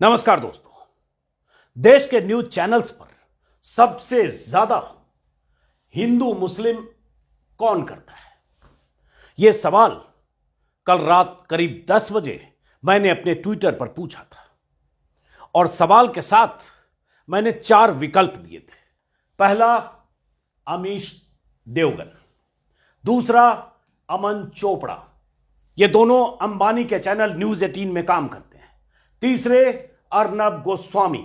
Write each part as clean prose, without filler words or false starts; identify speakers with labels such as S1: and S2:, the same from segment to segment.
S1: नमस्कार दोस्तों। देश के न्यूज चैनल्स पर सबसे ज्यादा हिंदू मुस्लिम कौन करता है, यह सवाल कल रात करीब 10 बजे मैंने अपने ट्विटर पर पूछा था और सवाल के साथ मैंने 4 विकल्प दिए थे। पहला, अमीश देवगन। दूसरा, अमन चोपड़ा। ये दोनों अंबानी के चैनल न्यूज 18 में काम करते हैं। तीसरे, अर्नब गोस्वामी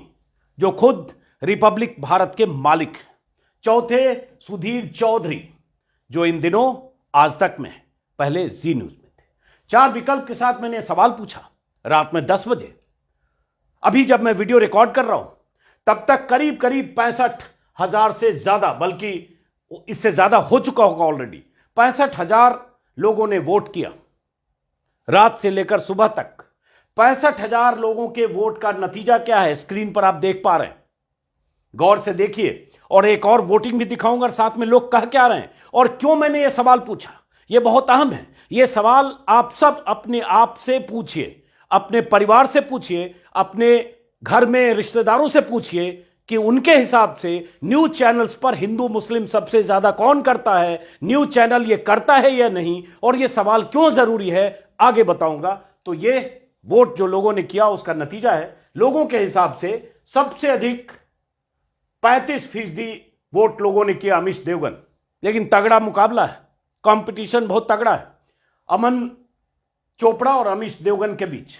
S1: जो खुद रिपब्लिक भारत के मालिक हैं। चौथे, सुधीर चौधरी जो इन दिनों आज तक में, पहले जी न्यूज में थे। 4 विकल्प के साथ मैंने सवाल पूछा रात में 10 बजे। अभी जब मैं वीडियो रिकॉर्ड कर रहा हूं तब तक करीब 65,000 से ज्यादा, बल्कि इससे ज्यादा हो चुका होगा ऑलरेडी, 65,000 लोगों ने वोट किया। रात से लेकर सुबह तक 65,000 लोगों के वोट का नतीजा क्या है, स्क्रीन पर आप देख पा रहे हैं। गौर से देखिए और एक और वोटिंग भी दिखाऊंगा, साथ में लोग कह क्या रहे हैं और क्यों मैंने यह सवाल पूछा। यह बहुत अहम है। यह सवाल आप सब अपने आप से पूछिए, अपने परिवार से पूछिए, अपने घर में रिश्तेदारों से पूछिए कि उनके हिसाब से न्यूज चैनल्स पर हिंदू मुस्लिम सबसे ज्यादा कौन करता है, न्यूज चैनल ये करता है या नहीं, और यह सवाल क्यों जरूरी है आगे बताऊंगा। तो यह वोट जो लोगों ने किया उसका नतीजा है। लोगों के हिसाब से सबसे अधिक 35% वोट लोगों ने किया अमीश देवगन। लेकिन तगड़ा मुकाबला है, कंपटीशन बहुत तगड़ा है अमन चोपड़ा और अमीश देवगन के बीच।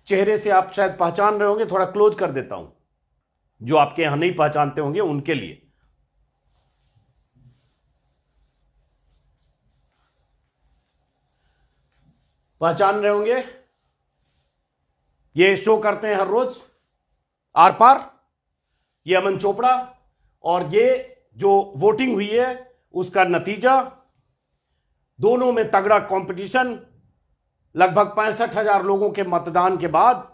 S1: चेहरे से आप शायद पहचान रहे होंगे, थोड़ा क्लोज कर देता हूं, जो आपके यहां नहीं पहचानते होंगे उनके लिए। पहचान रहे होंगे, ये शो करते हैं हर रोज आर पार, ये अमन चोपड़ा। और ये जो वोटिंग हुई है उसका नतीजा, दोनों में तगड़ा कंपटीशन। लगभग 65,000 लोगों के मतदान के बाद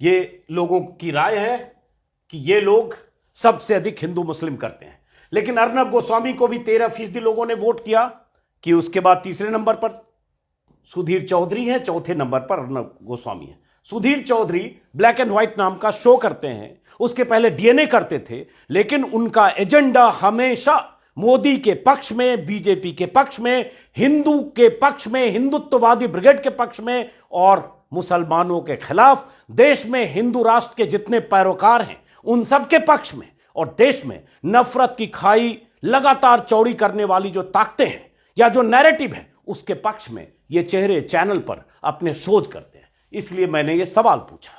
S1: ये लोगों की राय है कि ये लोग सबसे अधिक हिंदू मुस्लिम करते हैं। लेकिन अर्नब गोस्वामी को भी 13% लोगों ने वोट किया। कि उसके बाद तीसरे नंबर पर सुधीर चौधरी है, चौथे नंबर पर अर्नब गोस्वामी है। Sudhir Chaudhary black and white नाम का शो करते हैं, उसके पहले डीएनए करते थे, लेकिन उनका एजेंडा हमेशा मोदी के पक्ष में, बीजेपी के पक्ष में, हिंदू के पक्ष में, हिंदुत्ववादी ब्रिगेड के पक्ष में और मुसलमानों के खिलाफ, देश में हिंदू राष्ट्र के जितने पैरोकार हैं उन सब के पक्ष में, और देश में नफरत की खाई लगातार चौड़ी करने वाली जो ताकतें हैं या जो नैरेटिव है उसके पक्ष में ये चेहरे चैनल पर अपने शोज करते हैं। इसलिए मैंने ये सवाल पूछा।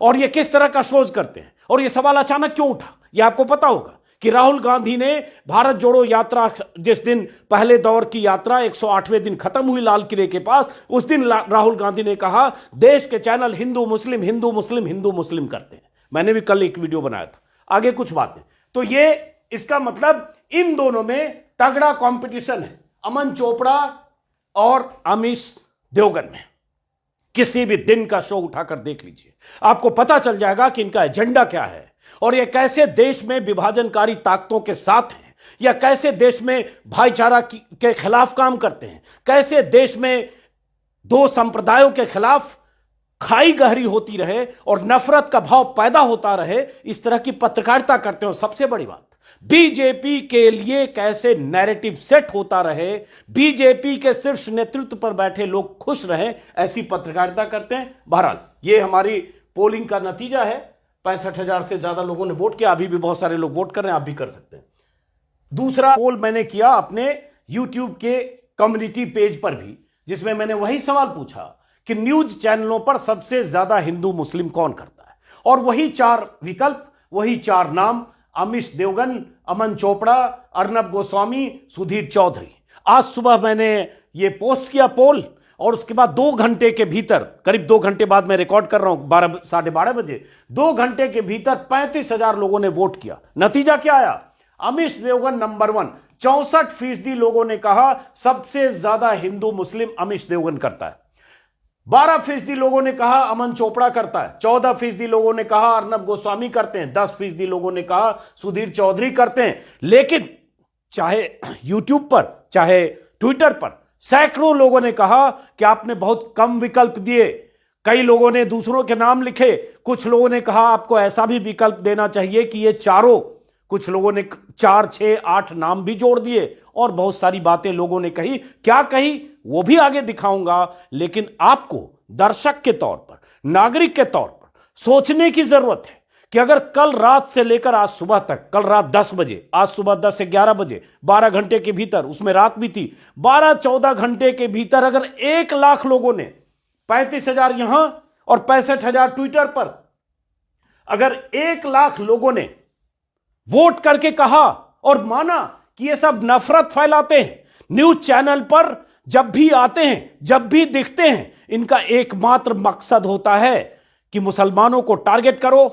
S1: और ये किस तरह का शोज करते हैं और ये सवाल अचानक क्यों उठा, ये आपको पता होगा कि राहुल गांधी ने भारत जोड़ो यात्रा, जिस दिन पहले दौर की यात्रा 108वें दिन खत्म हुई लाल किले के पास, उस दिन राहुल गांधी ने कहा देश के चैनल हिंदू मुस्लिम हिंदू मुस्लिम हिंदू मुस्लिम करते हैं। मैंने भी कल एक वीडियो बनाया था, आगे कुछ बातें। तो ये इसका मतलब इन दोनों में तगड़ा कंपटीशन है, अमन चोपड़ा और अमीश देवगन में। किसी भी दिन का शो उठाकर देख लीजिए, आपको पता चल जाएगा कि इनका एजेंडा क्या है और ये कैसे देश में विभाजनकारी ताकतों के साथ हैं, या कैसे देश में भाईचारा के खिलाफ काम करते हैं, कैसे देश में दो संप्रदायों के खिलाफ खाई गहरी होती रहे और नफरत का भाव पैदा होता रहे, इस तरह की पत्रकारिता करते हो। सबसे बड़ी बात, बीजेपी के लिए कैसे नैरेटिव सेट होता रहे, बीजेपी के शीर्ष नेतृत्व पर बैठे लोग खुश रहे, ऐसी पत्रकारिता करते हैं। बहरहाल ये हमारी पोलिंग का नतीजा है। 65,000 से ज्यादा लोगों ने वोट किया, अभी भी बहुत सारे लोग वोट कर रहे हैं, आप भी कर सकते हैं। दूसरा पोल मैंने किया अपने यूट्यूब के कम्युनिटी पेज पर भी, जिसमें मैंने वही सवाल पूछा कि न्यूज चैनलों पर सबसे ज्यादा हिंदू मुस्लिम कौन करता है, और वही 4 विकल्प, वही 4 नाम, अमीश देवगन, अमन चोपड़ा, अर्नब गोस्वामी, सुधीर चौधरी। आज सुबह मैंने ये पोस्ट किया पोल, और उसके बाद 2 घंटे के भीतर, करीब 2 घंटे बाद मैं रिकॉर्ड कर रहा हूं 12 साढ़े 12 बजे, 2 घंटे के भीतर 35,000 लोगों ने वोट किया। नतीजा क्या आया? अमीश देवगन नंबर 1, 64% लोगों ने कहा सबसे ज्यादा हिंदू मुस्लिम अमीश देवगन करता है। 12% लोगों ने कहा अमन चोपड़ा करता है, 14% लोगों ने कहा अर्नब गोस्वामी करते हैं, 10% लोगों ने कहा सुधीर चौधरी करते हैं। लेकिन चाहे यूट्यूब पर चाहे ट्विटर पर सैकड़ों लोगों ने कहा कि आपने बहुत कम विकल्प दिए, कई लोगों ने दूसरों के नाम लिखे, कुछ लोगों ने कहा आपको ऐसा भी विकल्प देना चाहिए कि ये चारों, कुछ लोगों ने 4, 6, 8 नाम भी जोड़ दिए और बहुत सारी बातें लोगों ने कही। क्या कही वो भी आगे दिखाऊंगा, लेकिन आपको दर्शक के तौर पर, नागरिक के तौर पर सोचने की जरूरत है कि अगर कल रात से लेकर आज सुबह तक, कल रात 10 बजे, आज सुबह 10 से 11 बजे, 12 घंटे के भीतर, उसमें रात भी थी, 12-14 घंटे के भीतर अगर 1 लाख लोगों ने, 35,000 यहां और 65,000 ट्विटर पर, अगर 1 लाख लोगों ने वोट करके कहा और माना कि ये सब नफरत फैलाते हैं, न्यूज चैनल पर जब भी आते हैं, जब भी दिखते हैं, इनका एकमात्र मकसद होता है कि मुसलमानों को टारगेट करो,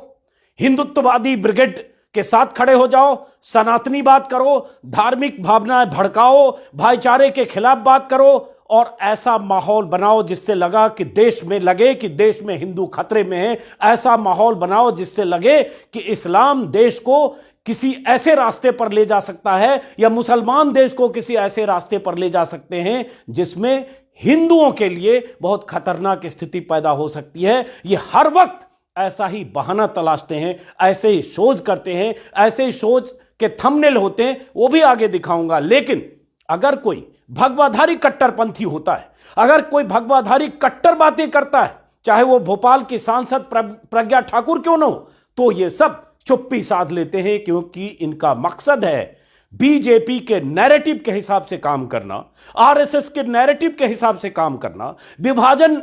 S1: हिंदुत्ववादी ब्रिगेड के साथ खड़े हो जाओ, सनातनी बात करो, धार्मिक भावनाएं भड़काओ, भाईचारे के खिलाफ बात करो और ऐसा माहौल बनाओ जिससे लगा कि देश में लगे कि देश में हिंदू खतरे में है। ऐसा माहौल बनाओ जिससे लगे कि इस्लाम देश को किसी ऐसे रास्ते पर ले जा सकता है या मुसलमान देश को किसी ऐसे रास्ते पर ले जा सकते हैं जिसमें हिंदुओं के लिए बहुत खतरनाक स्थिति पैदा हो सकती है। ये हर वक्त ऐसा ही बहाना तलाशते हैं, ऐसे ही शोज करते हैं, ऐसे ही शोज के थंबनेल होते हैं, वो भी आगे दिखाऊंगा। लेकिन अगर कोई भगवाधारी कट्टरपंथी होता है, अगर कोई भगवाधारी कट्टर बातें करता है, चाहे वो भोपाल की सांसद प्रज्ञा ठाकुर क्यों ना हो, तो ये सब चुप्पी साध लेते हैं, क्योंकि इनका मकसद है बीजेपी के नैरेटिव के हिसाब से काम करना, आरएसएस के नैरेटिव के हिसाब से काम करना, विभाजन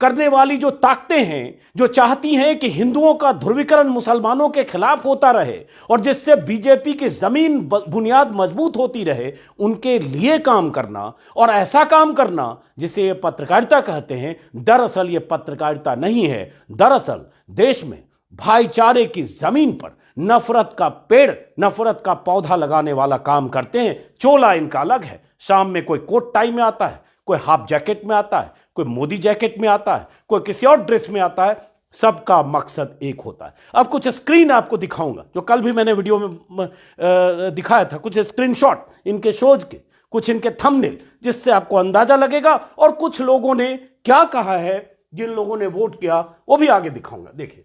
S1: करने वाली जो ताकतें हैं, जो चाहती हैं कि हिंदुओं का ध्रुवीकरण मुसलमानों के खिलाफ होता रहे और जिससे बीजेपी की जमीन बुनियाद मजबूत होती रहे, उनके लिए काम करना और ऐसा काम करना जिसे ये पत्रकारिता कहते हैं। दरअसल ये पत्रकारिता नहीं है, दरअसल देश में भाईचारे की जमीन पर नफरत का पेड़, नफरत का पौधा लगाने वाला काम करते हैं। चोला इनका अलग है, शाम में कोई कोट टाई में आता है, कोई हाफ जैकेट में आता है, कोई मोदी जैकेट में आता है, कोई किसी और ड्रेस में आता है, सबका मकसद एक होता है। अब कुछ स्क्रीन आपको दिखाऊंगा जो कल भी मैंने वीडियो में दिखाया था, कुछ स्क्रीनशॉट इनके शोज के, कुछ इनके थंबनेल, जिससे आपको अंदाजा लगेगा और कुछ लोगों ने क्या कहा है, जिन लोगों ने वोट किया वो भी आगे दिखाऊंगा। देखिए,